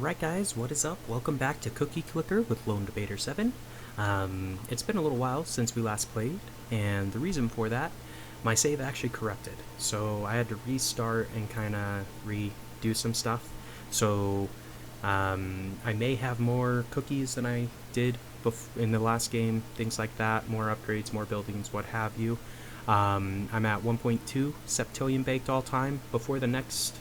Alright guys, what is up? Welcome back to Cookie Clicker with LD7. It's been a little while since we last played, and the reason for that, my save actually corrupted. So I had to restart and kind of redo some stuff. So I may have more cookies than I did in the last game, things like that, more upgrades, more buildings, what have you. I'm at 1.2 septillion baked all time. Before the next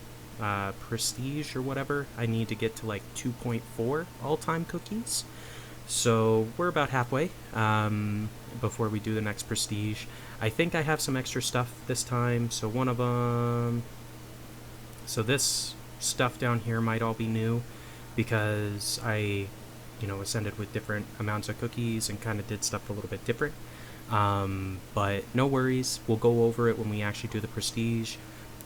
prestige or whatever, I need to get to like 2.4 all-time cookies. So we're about halfway before we do the next prestige. I think I have some extra stuff this time. So one of them, so this stuff down here might all be new because I ascended with different amounts of cookies and kind of did stuff a little bit different. But no worries, we'll go over it when we actually do the prestige.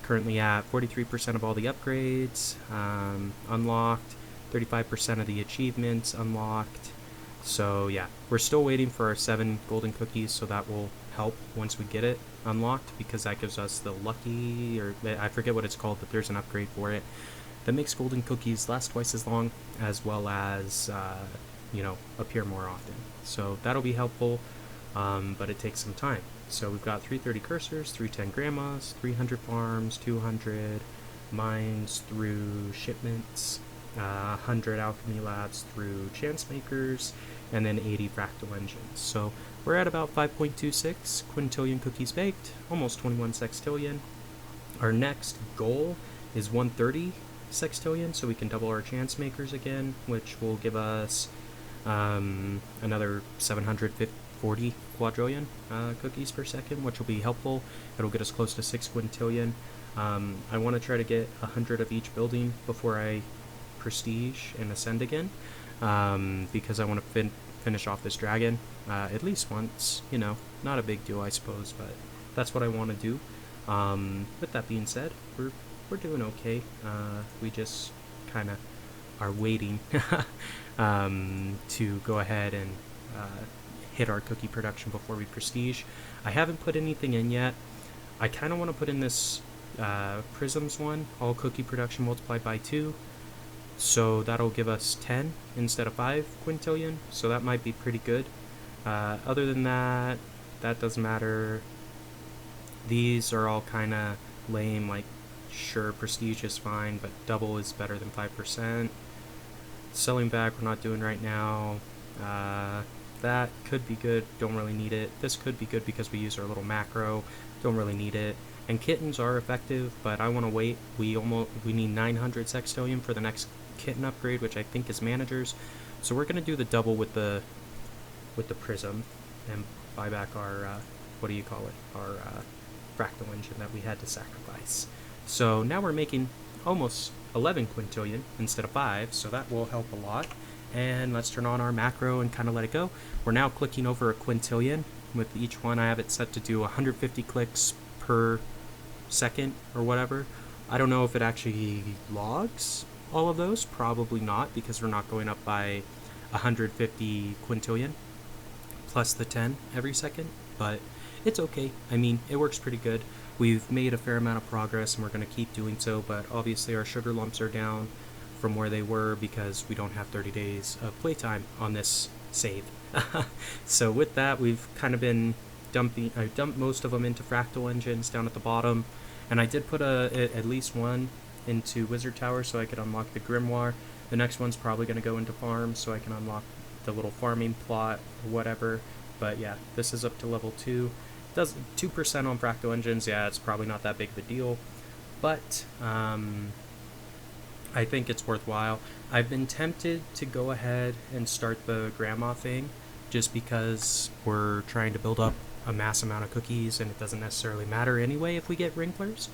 Currently at 43% of all the upgrades unlocked, 35% of the achievements unlocked. So yeah, we're still waiting for our 7 golden cookies, so that will help once we get it unlocked, because that gives us the lucky, or I forget what it's called, but there's an upgrade for it that makes golden cookies last twice as long, as well as appear more often. So that'll be helpful, but it takes some time. So we've got 330 cursors, 310 grandmas, 300 farms, 200 mines through shipments, 100 alchemy labs through chance makers, and then 80 fractal engines. So we're at about 5.26 quintillion cookies baked, almost 21 sextillion. Our next goal is 130 sextillion, so we can double our chance makers again, which will give us another 740 quadrillion cookies per second, which will be helpful. It'll get us close to 6 quintillion. I want to try to get 100 of each building before I prestige and ascend again, because I want to finish off this dragon at least once. Not a big deal, I suppose, but that's what I want to do. With that being said, we're doing okay. We just kind of are waiting to go ahead and hit our cookie production before we prestige. I haven't put anything in yet. I kind of want to put in this prisms one, all cookie production multiplied by 2. So that'll give us 10 instead of 5 quintillion. So that might be pretty good. Other than that, that doesn't matter. These are all kind of lame, like sure, prestige is fine, but double is better than 5%. Selling back we're not doing right now. That could be good, don't really need it. This could be good because we use our little macro, don't really need it. And kittens are effective, but I want to wait. We need 900 sextillion for the next kitten upgrade, which I think is managers. So we're going to do the double with the prism and buy back our our fractal engine that we had to sacrifice. So now we're making almost 11 quintillion instead of 5, so that will help a lot. And let's turn on our macro and kind of let it go. We're now clicking over a quintillion. With each one I have it set to do 150 clicks per second or whatever. I don't know if it actually logs all of those, probably not, because we're not going up by 150 quintillion plus the 10 every second, but it's okay. I mean, it works pretty good. We've made a fair amount of progress and we're going to keep doing so, but obviously our sugar lumps are down from where they were because we don't have 30 days of playtime on this save. So with that, we've kind of been I dumped most of them into fractal engines down at the bottom, and I did put at least one into wizard tower so I could unlock the grimoire. The next one's probably going to go into farms so I can unlock the little farming plot or whatever. But yeah, this is up to level 2. Does 2% on fractal engines. Yeah, it's probably not that big of a deal, but I think it's worthwhile. I've been tempted to go ahead and start the grandma thing just because we're trying to build up a mass amount of cookies and it doesn't necessarily matter anyway if we get wrinklers,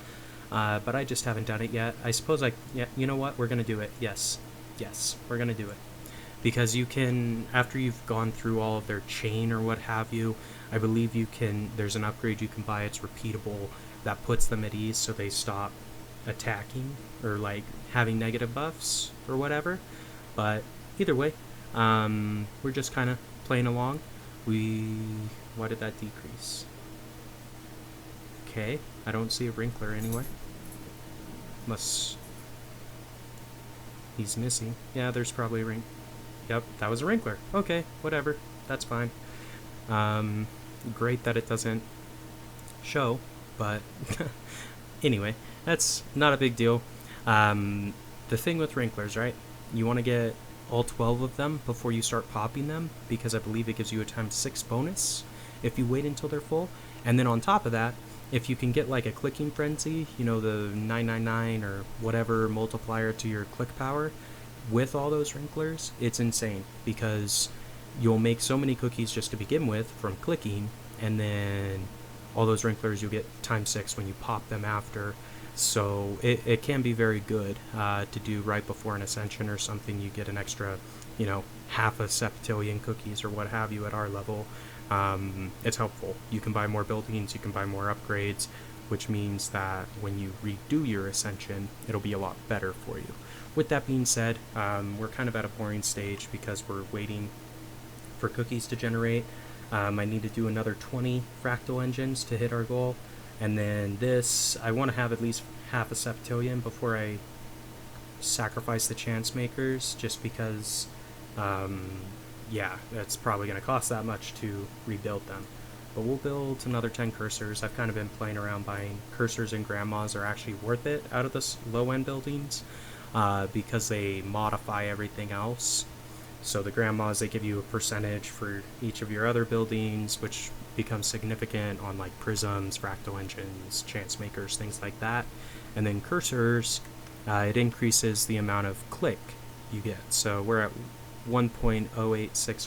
but I just haven't done it yet. I suppose you know what, we're gonna do it. Yes, we're gonna do it, because you can, after you've gone through all of their chain or what have you, I believe there's an upgrade you can buy, it's repeatable, that puts them at ease so they stop attacking or like having negative buffs or whatever. But either way, we're just kind of playing along. Why did that decrease? Okay, I don't see a wrinkler anywhere. He's missing. Yeah, there's probably a ring. Yep, that was a wrinkler. Okay, whatever. That's fine. Great that it doesn't show, but anyway, that's not a big deal. The thing with wrinklers, right? You want to get all 12 of them before you start popping them, because I believe it gives you a ×6 bonus if you wait until they're full. And then on top of that, if you can get like a clicking frenzy, you know, the 999 or whatever multiplier to your click power with all those wrinklers, it's insane, because you'll make so many cookies just to begin with from clicking, and then all those wrinklers you'll get ×6 when you pop them after. So it can be very good to do right before an ascension or something. You get an extra, you know, half a septillion cookies or what have you at our level. It's helpful. You can buy more buildings, you can buy more upgrades, which means that when you redo your ascension, it'll be a lot better for you. With that being said, we're kind of at a boring stage because we're waiting for cookies to generate. I need to do another 20 fractal engines to hit our goal. And then this, I want to have at least half a septillion before I sacrifice the chance makers, just because, yeah, it's probably going to cost that much to rebuild them. But we'll build another 10 cursors. I've kind of been playing around buying cursors, and grandmas are actually worth it out of the low-end buildings because they modify everything else. So the grandmas, they give you a percentage for each of your other buildings, which becomes significant on like prisms, fractal engines, chance makers, things like that. And then cursors, it increases the amount of click you get. So we're at 1.086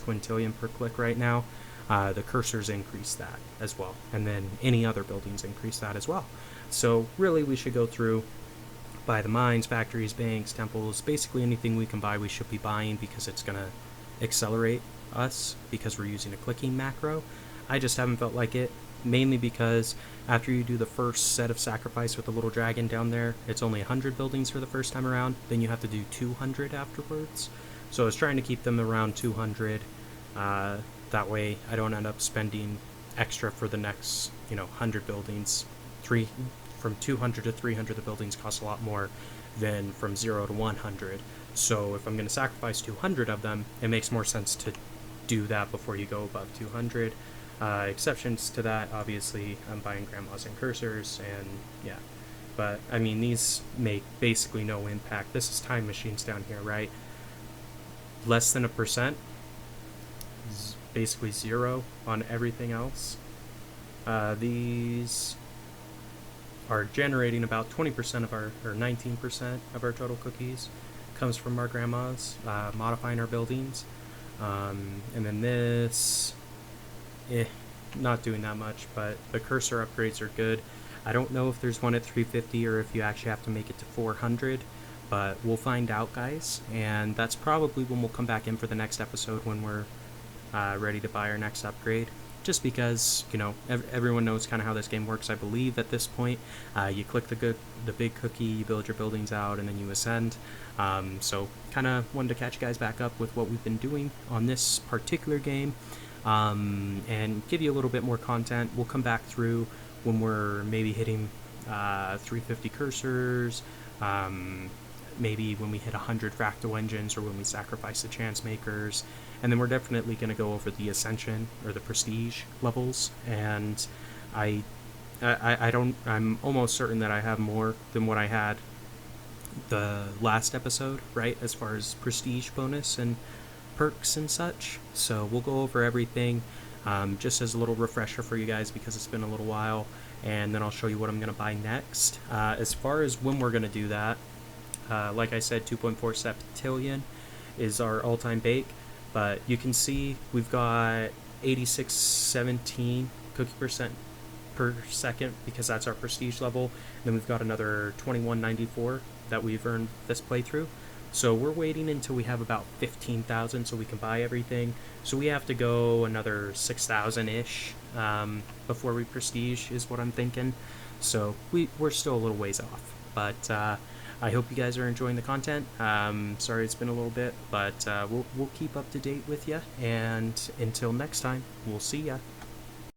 quintillion per click right now. The cursors increase that as well. And then any other buildings increase that as well. So really we should go through, buy the mines, factories, banks, temples, basically anything we can buy we should be buying, because it's going to accelerate us because we're using a clicking macro. I just haven't felt like it, mainly because after you do the first set of sacrifice with the little dragon down there, it's only 100 buildings for the first time around, then you have to do 200 afterwards. So I was trying to keep them around 200, that way I don't end up spending extra for the next, 100 buildings. From 200 to 300, the buildings cost a lot more than from 0 to 100. So if I'm going to sacrifice 200 of them, it makes more sense to do that before you go above 200. Exceptions to that, obviously, I'm buying grandmas and cursors, and yeah. But, I mean, these make basically no impact. This is time machines down here, right? Less than 1%, basically 0 on everything else. These are generating about 20% of our, or 19% of our total cookies comes from our grandmas, modifying our buildings. And then this, not doing that much, but the cursor upgrades are good. I don't know if there's one at 350 or if you actually have to make it to 400, but we'll find out, guys. And that's probably when we'll come back in for the next episode, when we're ready to buy our next upgrade. Just because, everyone knows kind of how this game works, I believe, at this point. You click the big cookie, you build your buildings out, and then you ascend. So kind of wanted to catch you guys back up with what we've been doing on this particular game, and give you a little bit more content. We'll come back through when we're maybe hitting 350 cursors, maybe when we hit 100 fractal engines, or when we sacrifice the chance makers. And then we're definitely going to go over the ascension or the prestige levels. And I'm almost certain that I have more than what I had the last episode, right, as far as prestige bonus and perks and such. So we'll go over everything, just as a little refresher for you guys, because it's been a little while. And then I'll show you what I'm going to buy next. As far as when we're going to do that, like I said, 2.4 septillion is our all-time bake. But you can see we've got 8617 cookie percent per second, because that's our prestige level. And then we've got another 2194 that we've earned this playthrough. So we're waiting until we have about 15,000 so we can buy everything. So we have to go another 6,000-ish before we prestige, is what I'm thinking. So we're still a little ways off. But I hope you guys are enjoying the content. Sorry it's been a little bit, but we'll keep up to date with you. And until next time, we'll see ya.